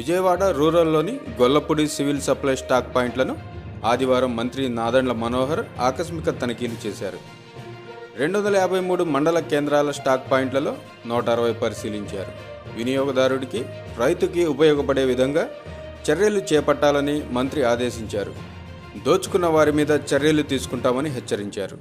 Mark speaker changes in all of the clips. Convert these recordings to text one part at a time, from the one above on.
Speaker 1: విజయవాడ రూరల్లోని Gollapudi civil supply stock పాయింట్లను ఆదివారం మంత్రి నాదెండ్ల మనోహర్ ఆకస్మిక తనిఖీలు చేశారు. 253 మండల కేంద్రాల స్టాక్ పాయింట్లలో 160 పరిశీలించారు. వినియోగదారుడికి, రైతుకి ఉపయోగపడే విధంగా చర్యలు చేపట్టాలని మంత్రి ఆదేశించారు. దోచుకున్న వారి మీద చర్యలు తీసుకుంటామని హెచ్చరించారు.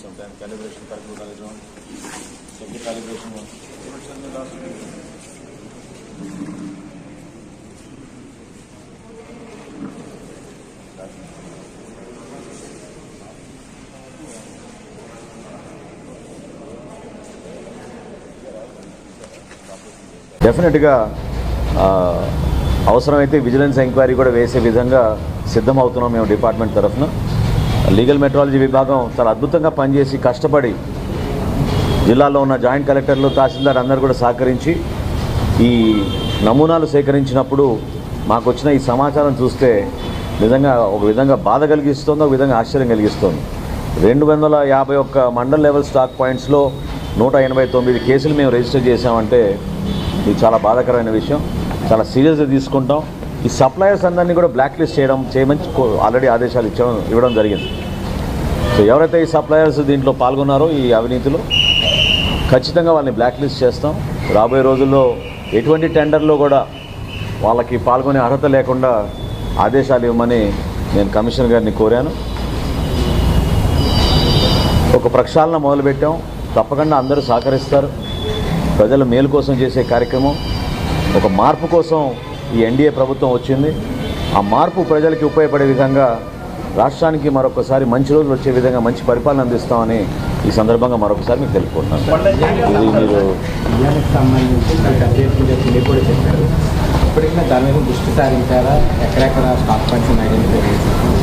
Speaker 2: Sometimes calibration calculation, check the calibration one.
Speaker 3: డెఫినెట్గా అవసరమైతే విజిలెన్స్ ఎంక్వైరీ కూడా వేసే విధంగా సిద్ధమవుతున్నాం మేము డిపార్ట్మెంట్ తరఫున. లీగల్ మెట్రాలజీ విభాగం చాలా అద్భుతంగా పనిచేసి కష్టపడి జిల్లాలో ఉన్న జాయింట్ కలెక్టర్లు, తహసీల్దార్ అందరూ కూడా సహకరించి ఈ నమూనాలు సేకరించినప్పుడు మాకు వచ్చిన ఈ సమాచారం చూస్తే నిజంగా ఒక విధంగా బాధ కలిగిస్తుంది, ఒక విధంగా ఆశ్చర్యం కలిగిస్తుంది. 251 మండల్ లెవెల్ స్టాక్ పాయింట్స్లో 189 కేసులు మేము రిజిస్టర్ చేసామంటే ఇది చాలా బాధాకరమైన విషయం. చాలా సీరియస్గా తీసుకుంటాం. ఈ సప్లయర్స్ అందరినీ కూడా బ్లాక్ లిస్ట్ చేయమని ఆల్రెడీ ఆదేశాలు ఇవ్వడం జరిగింది. సో ఎవరైతే ఈ సప్లయర్స్ దీంట్లో పాల్గొన్నారో ఈ అవినీతిలో ఖచ్చితంగా వాళ్ళని బ్లాక్ లిస్ట్ చేస్తాం. రాబోయే రోజుల్లో ఎటువంటి టెండర్లో కూడా వాళ్ళకి పాల్గొనే అర్హత లేకుండా ఆదేశాలు ఇవ్వమని నేను కమిషనర్ గారిని కోరాను. ఒక ప్రక్షాళన మొదలుపెట్టాం. తప్పకుండా అందరూ సహకరిస్తారు. ప్రజల మేలు కోసం చేసే కార్యక్రమం, ఒక మార్పు కోసం ఈ ఎన్డీఏ ప్రభుత్వం వచ్చింది. ఆ మార్పు ప్రజలకి ఉపయోగపడే విధంగా రాష్ట్రానికి మరొకసారి మంచి రోజులు వచ్చే విధంగా మంచి పరిపాలన అందిస్తామని ఈ సందర్భంగా మరొకసారి మీకు తెలుపుకుంటున్నాను. ఇది మీరు
Speaker 4: దృష్టి సారించారా? ఎక్కడెక్కడ స్టాక్ పాయింట్స్ ఐడెంటిఫై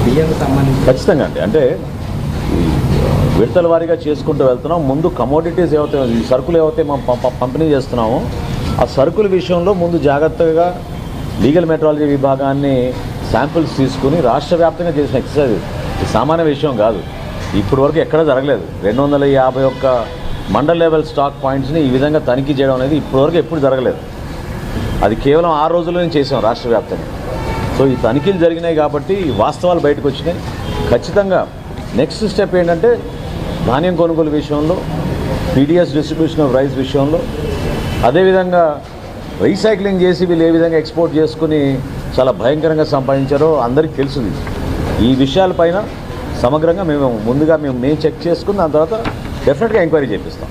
Speaker 4: బియ్యానికి సంబంధించి
Speaker 3: ఖచ్చితంగా అంటే విడతల వారీగా చేసుకుంటూ వెళ్తున్నాం. ముందు కమోడిటీస్ ఏవైతే ఈ సరుకులు ఏవైతే మనం పంపిణీ చేస్తున్నామో ఆ సరుకుల విషయంలో ముందు జాగ్రత్తగా లీగల్ మెట్రాలజీ విభాగాన్ని శాంపిల్స్ తీసుకుని రాష్ట్ర వ్యాప్తంగా చేసిన ఎక్సర్సైజ్. ఇది సామాన్య విషయం కాదు. ఇప్పటి వరకు ఎక్కడ జరగలేదు. 251 మండల్ లెవెల్ స్టాక్ పాయింట్స్ని ఈ విధంగా తనిఖీ చేయడం అనేది ఇప్పటివరకు ఎప్పుడు జరగలేదు. అది కేవలం 6 రోజుల్లోనే చేసాం రాష్ట్ర వ్యాప్తంగా. సో ఈ తనిఖీలు జరిగినాయి కాబట్టి వాస్తవాలు బయటకు వచ్చినాయి. ఖచ్చితంగా నెక్స్ట్ స్టెప్ ఏంటంటే ధాన్యం కొనుగోలు విషయంలో, పీడిఎస్ డిస్ట్రిబ్యూషన్ ఆఫ్ రైస్ విషయంలో, అదేవిధంగా రీసైక్లింగ్ చేసి వీళ్ళు ఏ విధంగా ఎక్స్పోర్ట్ చేసుకుని చాలా భయంకరంగా సంపాదించారో అందరికీ తెలుసుది. ఈ విషయాలపైన సమగ్రంగా మేము చెక్ చేసుకుని దాని తర్వాత డెఫినెట్గా ఎంక్వైరీ చేపిస్తాం.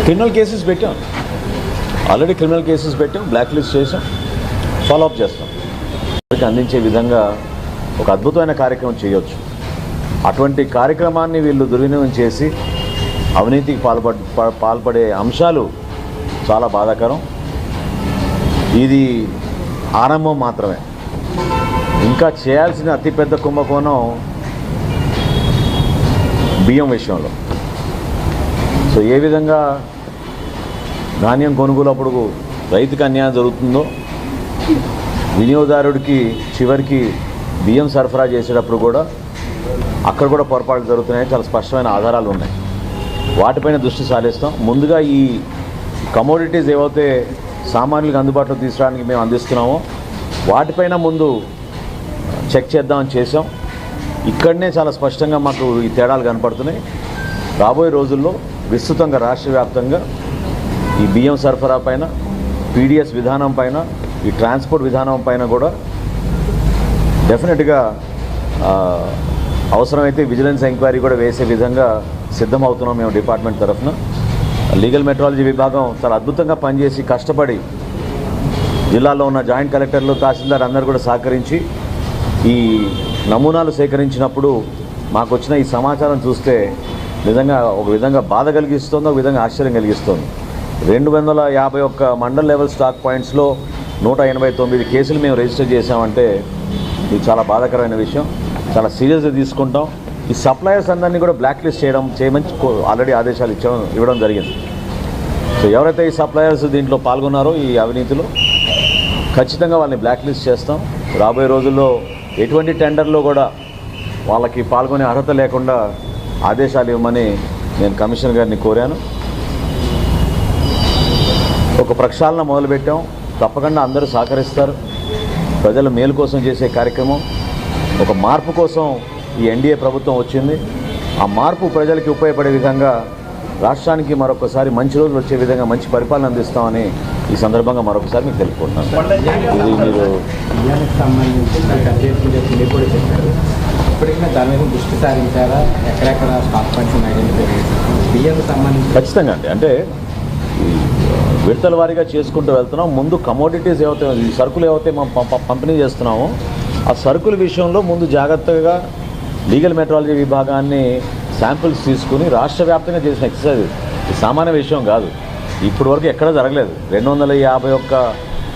Speaker 3: క్రిమినల్ కేసెస్ పెట్టాం, ఆల్రెడీ క్రిమినల్ కేసెస్ పెట్టాం, బ్లాక్ లిస్ట్ చేసాం, ఫాలోఅప్ చేస్తాం. అందించే విధంగా ఒక అద్భుతమైన కార్యక్రమం చేయవచ్చు. అటువంటి కార్యక్రమాన్ని వీళ్ళు దుర్వినియోగం చేసి అవినీతికి పాల్పడే అంశాలు చాలా బాధాకరం. ఇది ఆరంభం మాత్రమే. ఇంకా చేయాల్సిన అతిపెద్ద కుంభకోణం బియ్యం విషయంలో. సో ఏ విధంగా ధాన్యం కొనుగోలు అప్పుడు రైతుకి అన్యాయం జరుగుతుందో, వినియోగదారుడికి చివరికి బియ్యం సరఫరా చేసేటప్పుడు కూడా అక్కడ కూడా పొరపాట్లు జరుగుతున్నాయి. చాలా స్పష్టమైన ఆధారాలు ఉన్నాయి. వాటిపైన దృష్టి సారిస్తాం. ముందుగా ఈ కమోడిటీస్ ఏవైతే సామాన్యులకు అందుబాటులో తీసుకురావడానికి మేము అందిస్తున్నామో వాటిపైన ముందు చెక్ చేద్దామని చేసాం. ఇక్కడనే చాలా స్పష్టంగా మాకు ఈ తేడాలు కనపడుతున్నాయి. రాబోయే రోజుల్లో విస్తృతంగా రాష్ట్ర వ్యాప్తంగా ఈ బియ్యం సరఫరా పైన, పీడిఎస్ విధానం పైన, ఈ ట్రాన్స్పోర్ట్ విధానం పైన కూడా డెఫినెట్గా అవసరమైతే విజిలెన్స్ ఎంక్వైరీ కూడా వేసే విధంగా సిద్ధమవుతున్నాం మేము డిపార్ట్మెంట్ తరఫున. లీగల్ మెట్రాలజీ విభాగం చాలా అద్భుతంగా పనిచేసి కష్టపడి జిల్లాలో ఉన్న జాయింట్ కలెక్టర్లు, తహసీల్దార్ అందరూ కూడా సహకరించి ఈ నమూనాలు సేకరించినప్పుడు మాకు వచ్చిన ఈ సమాచారం చూస్తే నిజంగా ఒక విధంగా బాధ కలిగిస్తుంది, ఒక విధంగా ఆశ్చర్యం కలిగిస్తుంది. 251 మండల్ లెవెల్ స్టాక్ పాయింట్స్లో 189 కేసులు మేము రిజిస్టర్ చేసామంటే ఇది చాలా బాధాకరమైన విషయం. చాలా సీరియస్గా తీసుకుంటాం. ఈ సప్లయర్స్ అందరినీ కూడా బ్లాక్ లిస్ట్ చేయమని ఆల్రెడీ ఆదేశాలు ఇవ్వడం జరిగింది. సో ఎవరైతే ఈ సప్లయర్స్ దీంట్లో పాల్గొన్నారో ఈ అవినీతిలో ఖచ్చితంగా వాళ్ళని బ్లాక్ లిస్ట్ చేస్తాం. రాబోయే రోజుల్లో ఎటువంటి టెండర్లో కూడా వాళ్ళకి పాల్గొనే అర్హత లేకుండా ఆదేశాలు ఇవ్వమని నేను కమిషనర్ గారిని కోరాను. ఒక ప్రక్షాళన మొదలుపెట్టాం. తప్పకుండా అందరూ సహకరిస్తారు. ప్రజల మేలు కోసం చేసే కార్యక్రమం, ఒక మార్పు కోసం ఈ ఎన్డీఏ ప్రభుత్వం వచ్చింది. ఆ మార్పు ప్రజలకి ఉపయోగపడే విధంగా రాష్ట్రానికి మరొకసారి మంచి రోజులు వచ్చే విధంగా మంచి పరిపాలన అందిస్తామని ఈ సందర్భంగా మరొకసారి మీకు తెలుపుకుంటున్నాను. ఇది మీరు
Speaker 4: బియ్యానికి సంబంధించి మీరు కూడా చెప్పారు. ఇప్పటికైనా దాని మీద దృష్టి సారించారా? ఎక్కడెక్కడ స్టాక్ పాయింట్స్ ఐడెంటిఫై చేశారు? బియ్యానికి సంబంధించి
Speaker 3: ఖచ్చితంగా అంటే ఈ విడతల వారీగా చేసుకుంటూ వెళ్తున్నాం. ముందు కమోడిటీస్ ఏవైతే ఈ సరుకులు ఏవైతే మనం పంపిణీ చేస్తున్నామో ఆ సరుకుల విషయంలో ముందు జాగ్రత్తగా లీగల్ మెట్రాలజీ విభాగాన్ని శాంపిల్స్ తీసుకుని రాష్ట్ర వ్యాప్తంగా చేసిన ఎక్సర్సైజ్. ఇది సామాన్య విషయం కాదు. ఇప్పటి వరకు ఎక్కడ జరగలేదు. 251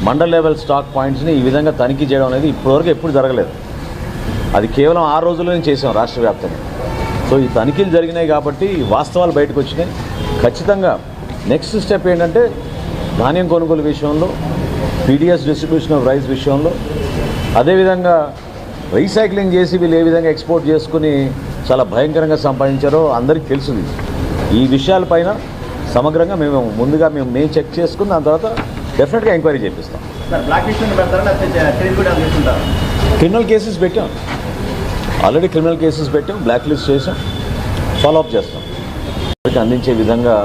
Speaker 3: మండల్ లెవెల్ స్టాక్ పాయింట్స్ని ఈ విధంగా తనిఖీ చేయడం అనేది ఇప్పటివరకు ఎప్పుడు జరగలేదు. అది కేవలం 6 రోజుల్లోనే చేసాం రాష్ట్ర వ్యాప్తంగా. సో ఈ తనిఖీలు జరిగినాయి కాబట్టి వాస్తవాలు బయటకు వచ్చినాయి. ఖచ్చితంగా నెక్స్ట్ స్టెప్ ఏంటంటే ధాన్యం కొనుగోలు విషయంలో, పీడిఎస్ డిస్ట్రిబ్యూషన్ ఆఫ్ రైస్ విషయంలో, అదేవిధంగా రీసైక్లింగ్ చేసి వీళ్ళు ఏ విధంగా ఎక్స్పోర్ట్ చేసుకుని చాలా భయంకరంగా సంపాదించారో అందరికీ తెలుసుది. ఈ విషయాలపైన సమగ్రంగా మేము చెక్ చేసుకుని దాని తర్వాత డెఫినెట్గా ఎంక్వైరీ చేపిస్తాం. క్రిమినల్ కేసెస్ పెట్టాం, ఆల్రెడీ క్రిమినల్ కేసెస్ పెట్టాం, బ్లాక్ లిస్ట్ చేసాం, ఫాలోఅప్ చేస్తాం. అందించే విధంగా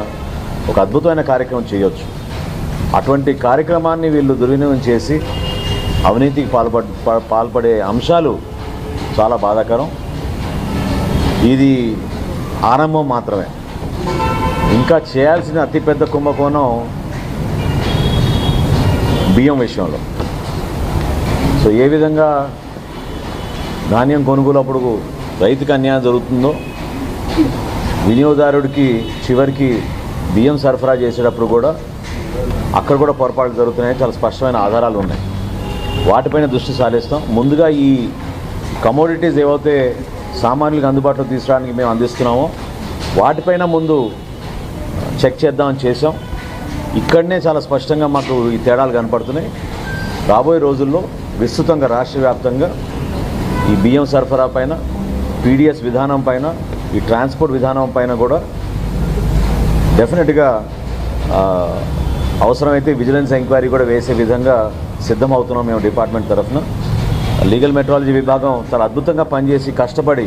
Speaker 3: ఒక అద్భుతమైన కార్యక్రమం చేయొచ్చు. అటువంటి కార్యక్రమాన్ని వీళ్ళు దుర్వినియోగం చేసి అవినీతికి పాల్పడే అంశాలు చాలా బాధాకరం. ఇది ఆరంభం మాత్రమే. ఇంకా చేయాల్సిన అతిపెద్ద కుంభకోణం బియ్యం విషయంలో. సో ఏ విధంగా ధాన్యం కొనుగోలు అప్పుడు రైతుకి అన్యాయం జరుగుతుందో, వినియోగదారుడికి చివరికి బియ్యం సరఫరా చేసేటప్పుడు కూడా అక్కడ కూడా పొరపాట్లు జరుగుతున్నాయి. చాలా స్పష్టమైన ఆధారాలు ఉన్నాయి. వాటిపైన దృష్టి సారిస్తాం. ముందుగా ఈ కమోడిటీస్ ఏవైతే సామాన్యులకు అందుబాటులో తీసుకురావడానికి మేము అందిస్తున్నామో వాటిపైన ముందు చెక్ చేద్దామని చేసాం. ఇక్కడనే చాలా స్పష్టంగా మాకు ఈ తేడాలు కనపడుతున్నాయి. రాబోయే రోజుల్లో విస్తృతంగా రాష్ట్ర వ్యాప్తంగా ఈ బియ్యం సరఫరా పైన, పీడిఎస్ విధానం పైన, ఈ ట్రాన్స్పోర్ట్ విధానం పైన కూడా డెఫినెట్గా అవసరమైతే విజిలెన్స్ ఎంక్వైరీ కూడా వేసే విధంగా సిద్ధమవుతున్నాం మేము డిపార్ట్మెంట్ తరఫున. లీగల్ మెట్రాలజీ విభాగం చాలా అద్భుతంగా పనిచేసి కష్టపడి